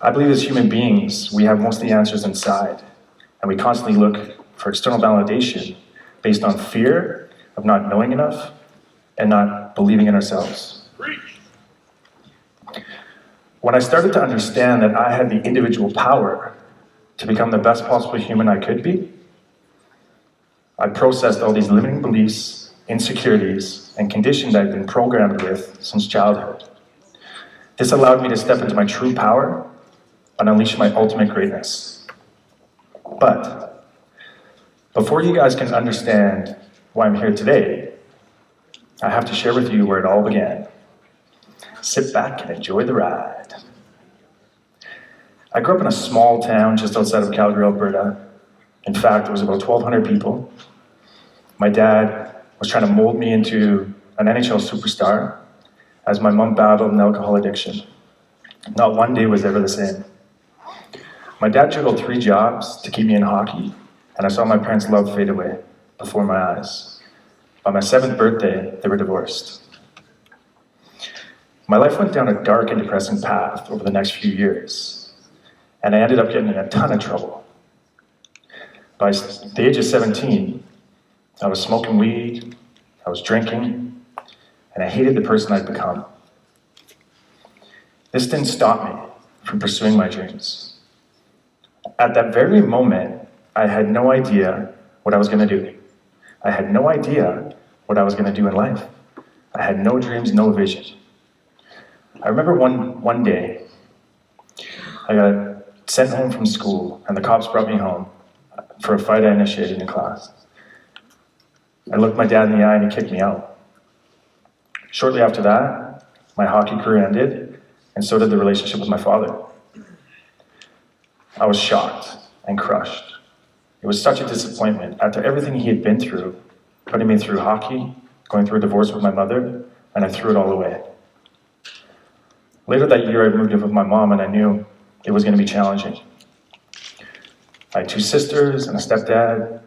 I believe as human beings, we have most of the answers inside, and we constantly look for external validation based on fear of not knowing enough and not believing in ourselves. When I started to understand that I had the individual power to become the best possible human I could be, I processed all these limiting beliefs, insecurities, and conditions I'd been programmed with since childhood. This allowed me to step into my true power and unleash my ultimate greatness. But before you guys can understand why I'm here today, I have to share with you where it all began. Sit back and enjoy the ride. I grew up in a small town just outside of Calgary, Alberta. In fact, there was about 1,200 people. My dad was trying to mold me into an NHL superstar as my mom battled an alcohol addiction. Not one day was ever the same. My dad juggled 3 jobs to keep me in hockey, and I saw my parents' love fade away before my eyes. By my 7th birthday, they were divorced. My life went down a dark and depressing path over the next few years, and I ended up getting in a ton of trouble. By the age of 17, I was smoking weed, I was drinking, and I hated the person I'd become. This didn't stop me from pursuing my dreams. At that very moment, I had no idea what I was going to do. I had no idea what I was going to do in life. I had no dreams, no vision. I remember one day, I got sent home from school, and the cops brought me home for a fight I initiated in class. I looked my dad in the eye, and he kicked me out. Shortly after that, my hockey career ended, and so did the relationship with my father. I was shocked and crushed. It was such a disappointment after everything he had been through, putting me through hockey, going through a divorce with my mother, and I threw it all away. Later that year, I moved in with my mom, and I knew it was going to be challenging. I had 2 sisters and a stepdad,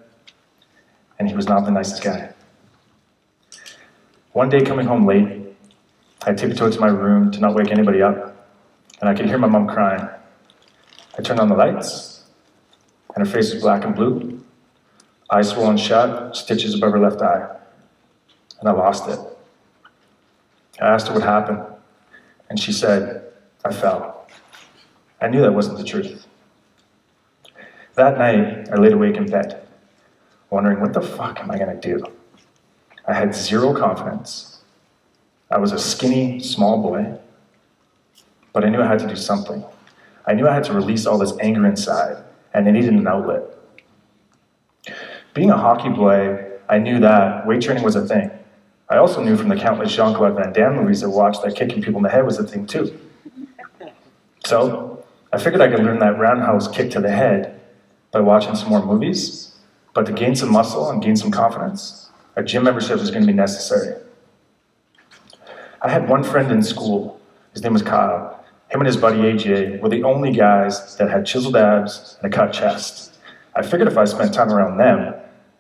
and he was not the nicest guy. One day, coming home late, I tiptoed to my room to not wake anybody up, and I could hear my mom crying. I turned on the lights, and her face was black and blue, eyes swollen shut, stitches above her left eye, and I lost it. I asked her what happened, and she said, "I fell." I knew that wasn't the truth. That night, I laid awake in bed, wondering, what the fuck am I gonna do? I had 0 confidence. I was a skinny, small boy, but I knew I had to do something. I knew I had to release all this anger inside, and I needed an outlet. Being a hockey boy, I knew that weight training was a thing. I also knew from the countless Jean-Claude Van Damme movies I watched that kicking people in the head was a thing too. So, I figured I could learn that roundhouse kick to the head by watching some more movies, but to gain some muscle and gain some confidence, a gym membership was going to be necessary. I had one friend in school, his name was Kyle. Him and his buddy AJ were the only guys that had chiseled abs and a cut chest. I figured if I spent time around them,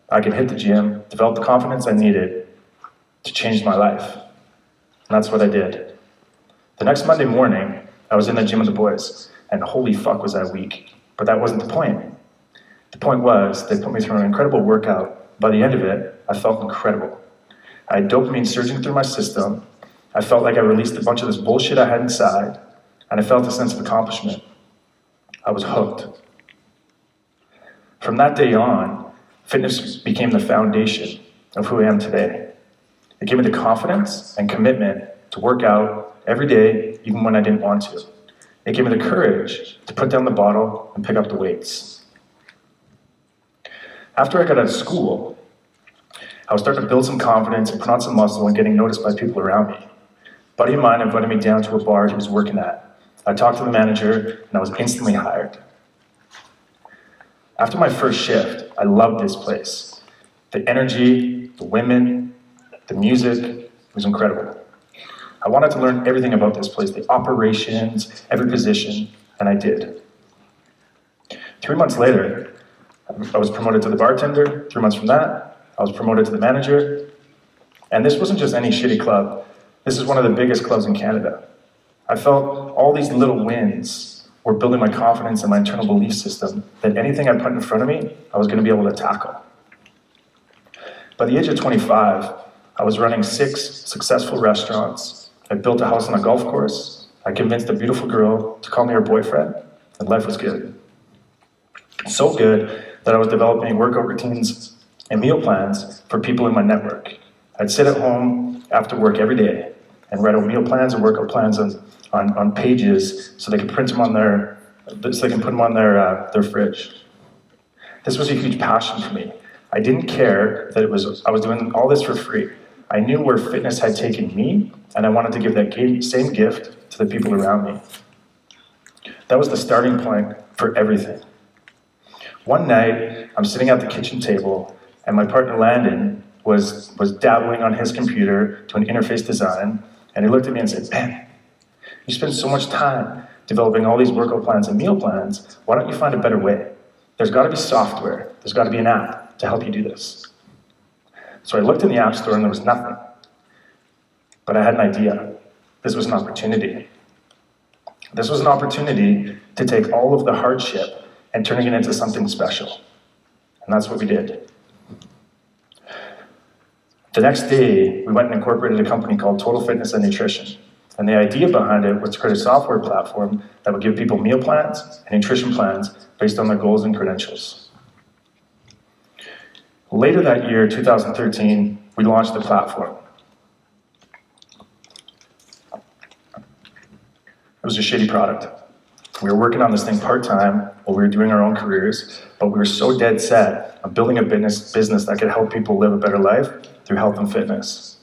I could hit the gym, develop the confidence I needed to change my life. And that's what I did. The next Monday morning, I was in the gym with the boys, and holy fuck was I weak. But that wasn't the point. The point was, they put me through an incredible workout. By the end of it, I felt incredible. I had dopamine surging through my system. I felt like I released a bunch of this bullshit I had inside, and I felt a sense of accomplishment. I was hooked. From that day on, fitness became the foundation of who I am today. It gave me the confidence and commitment to work out every day, even when I didn't want to. It gave me the courage to put down the bottle and pick up the weights. After I got out of school, I was starting to build some confidence and put on some muscle and getting noticed by people around me. A buddy of mine invited me down to a bar he was working at. I talked to the manager, and I was instantly hired. After my first shift, I loved this place. The energy, the women, the music was incredible. I wanted to learn everything about this place, the operations, every position, and I did. 3 months later, I was promoted to the bartender. 3 months from that, I was promoted to the manager. And this wasn't just any shitty club. This is one of the biggest clubs in Canada. I felt all these little wins were building my confidence and my internal belief system that anything I put in front of me, I was going to be able to tackle. By the age of 25, I was running 6 successful restaurants. I built a house on a golf course. I convinced a beautiful girl to call me her boyfriend, and life was good. So good that I was developing workout routines and meal plans for people in my network. I'd sit at home after work every day and write out meal plans and workout plans on pages so they could print them on so they can put them on their fridge. This was a huge passion for me. I didn't care that I was doing all this for free. I knew where fitness had taken me, and I wanted to give that same gift to the people around me. That was the starting point for everything. One night, I'm sitting at the kitchen table, and my partner Landon was dabbling on his computer doing interface design, and he looked at me and said, "Man, you spend so much time developing all these workout plans and meal plans. Why don't you find a better way? There's got to be software. There's got to be an app to help you do this." So I looked in the App Store and there was nothing. But I had an idea. This was an opportunity. This was an opportunity to take all of the hardship and turning it into something special. And that's what we did. The next day, we went and incorporated a company called Total Fitness and Nutrition. And the idea behind it was to create a software platform that would give people meal plans and nutrition plans based on their goals and credentials. Later that year, 2013, we launched the platform. It was a shitty product. We were working on this thing part-time while we were doing our own careers, but we were so dead set on building a business that could help people live a better life through health and fitness.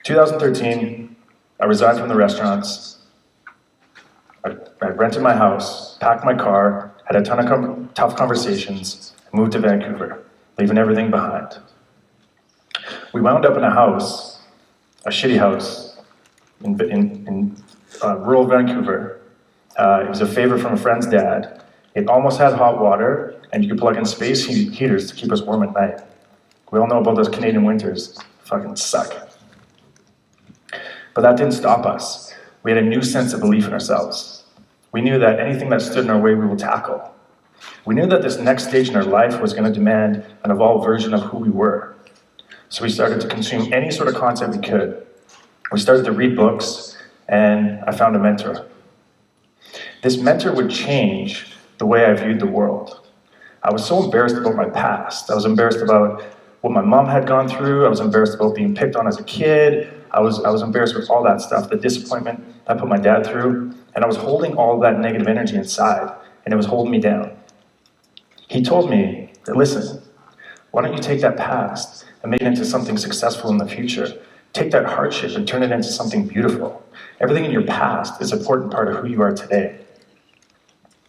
2013, I resigned from the restaurants. I rented my house, packed my car, had a ton of tough conversations, and moved to Vancouver, leaving everything behind. We wound up in a house, a shitty house, in rural Vancouver. It was a favor from a friend's dad. It almost had hot water, and you could plug in space heaters to keep us warm at night. We all know about those Canadian winters. Fucking suck. But that didn't stop us. We had a new sense of belief in ourselves. We knew that anything that stood in our way, we would tackle. We knew that this next stage in our life was going to demand an evolved version of who we were. So we started to consume any sort of content we could. We started to read books, and I found a mentor. This mentor would change the way I viewed the world. I was so embarrassed about my past. I was embarrassed about what my mom had gone through. I was embarrassed about being picked on as a kid. I was embarrassed with all that stuff, the disappointment I put my dad through. And I was holding all that negative energy inside, and it was holding me down. He told me that, listen, why don't you take that past and make it into something successful in the future? Take that hardship and turn it into something beautiful. Everything in your past is an important part of who you are today.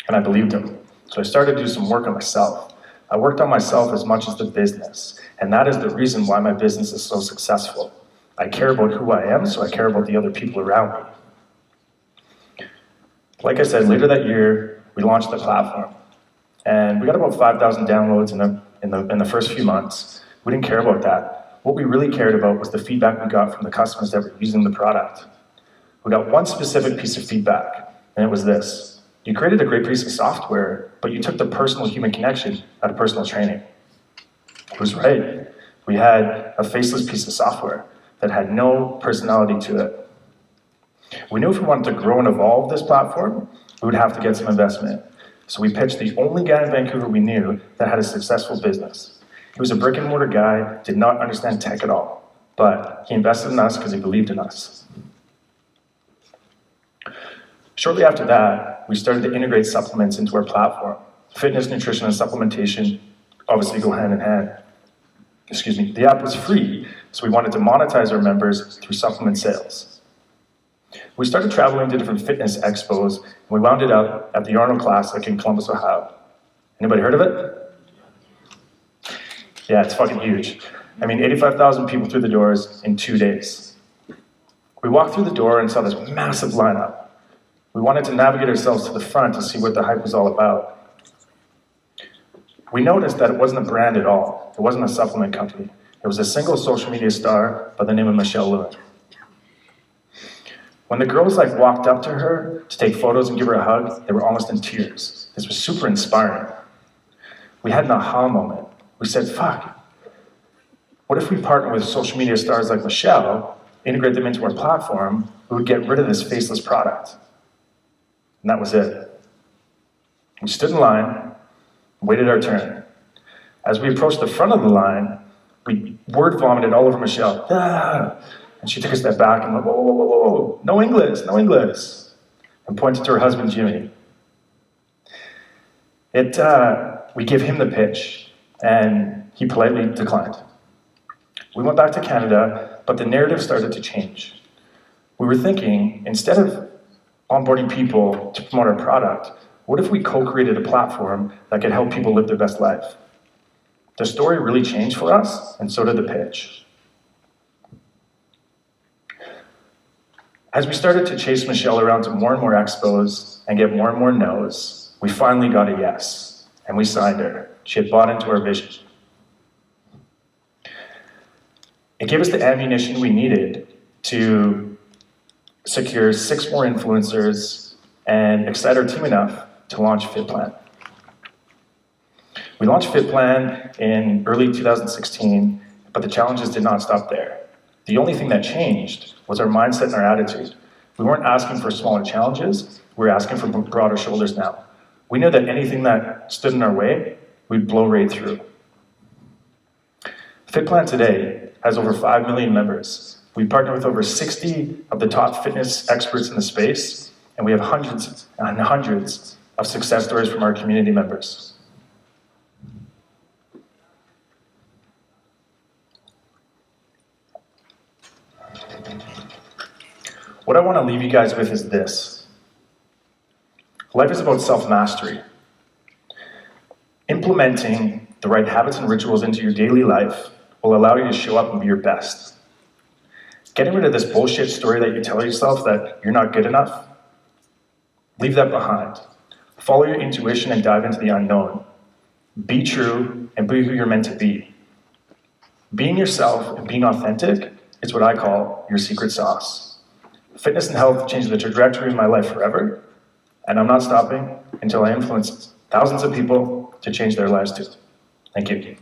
And I believed him. So I started to do some work on myself. I worked on myself as much as the business. And that is the reason why my business is so successful. I care about who I am, so I care about the other people around me. Like I said, later that year, we launched the platform. And we got about 5,000 downloads in the first few months. We didn't care about that. What we really cared about was the feedback we got from the customers that were using the product. We got one specific piece of feedback, and it was this. You created a great piece of software, but you took the personal human connection out of personal training. It was right. We had a faceless piece of software that had no personality to it. We knew if we wanted to grow and evolve this platform, we would have to get some investment. So we pitched the only guy in Vancouver we knew that had a successful business. He was a brick and mortar guy, did not understand tech at all, but he invested in us because he believed in us. Shortly after that, we started to integrate supplements into our platform. Fitness, nutrition, and supplementation obviously go hand in hand. The app was free, so we wanted to monetize our members through supplement sales. We started traveling to different fitness expos, and we wound it up at the Arnold Classic in Columbus, Ohio. Anybody heard of it? Yeah, it's fucking huge. I mean, 85,000 people through the doors in 2 days. We walked through the door and saw this massive lineup. We wanted to navigate ourselves to the front to see what the hype was all about. We noticed that it wasn't a brand at all. It wasn't a supplement company. It was a single social media star by the name of Michelle Lewin. When the girls walked up to her to take photos and give her a hug, they were almost in tears. This was super inspiring. We had an aha moment. We said, fuck, what if we partner with social media stars like Michelle, integrate them into our platform, we would get rid of this faceless product. And that was it. We stood in line, waited our turn. As we approached the front of the line, we word vomited all over Michelle. Ah! And she took a step back and went, whoa, whoa, whoa, whoa, whoa, no English, no English, and pointed to her husband, Jimmy. We gave him the pitch, and he politely declined. We went back to Canada, but the narrative started to change. We were thinking, instead of onboarding people to promote our product, what if we co-created a platform that could help people live their best life? The story really changed for us, and so did the pitch. As we started to chase Michelle around to more and more expos and get more and more no's, we finally got a yes, and we signed her. She had bought into our vision. It gave us the ammunition we needed to secure 6 more influencers and excite our team enough to launch Fitplan. We launched Fitplan in early 2016, but the challenges did not stop there. The only thing that changed was our mindset and our attitude. We weren't asking for smaller challenges, we were asking for broader shoulders now. We knew that anything that stood in our way, we'd blow right through. Fitplan today has over 5 million members. We partner with over 60 of the top fitness experts in the space, and we have hundreds and hundreds of success stories from our community members. What I want to leave you guys with is this. Life is about self-mastery. Implementing the right habits and rituals into your daily life will allow you to show up and be your best. Getting rid of this bullshit story that you tell yourself that you're not good enough, leave that behind. Follow your intuition and dive into the unknown. Be true and be who you're meant to be. Being yourself and being authentic is what I call your secret sauce. Fitness and health changed the trajectory of my life forever, and I'm not stopping until I influence thousands of people to change their lives too. Thank you.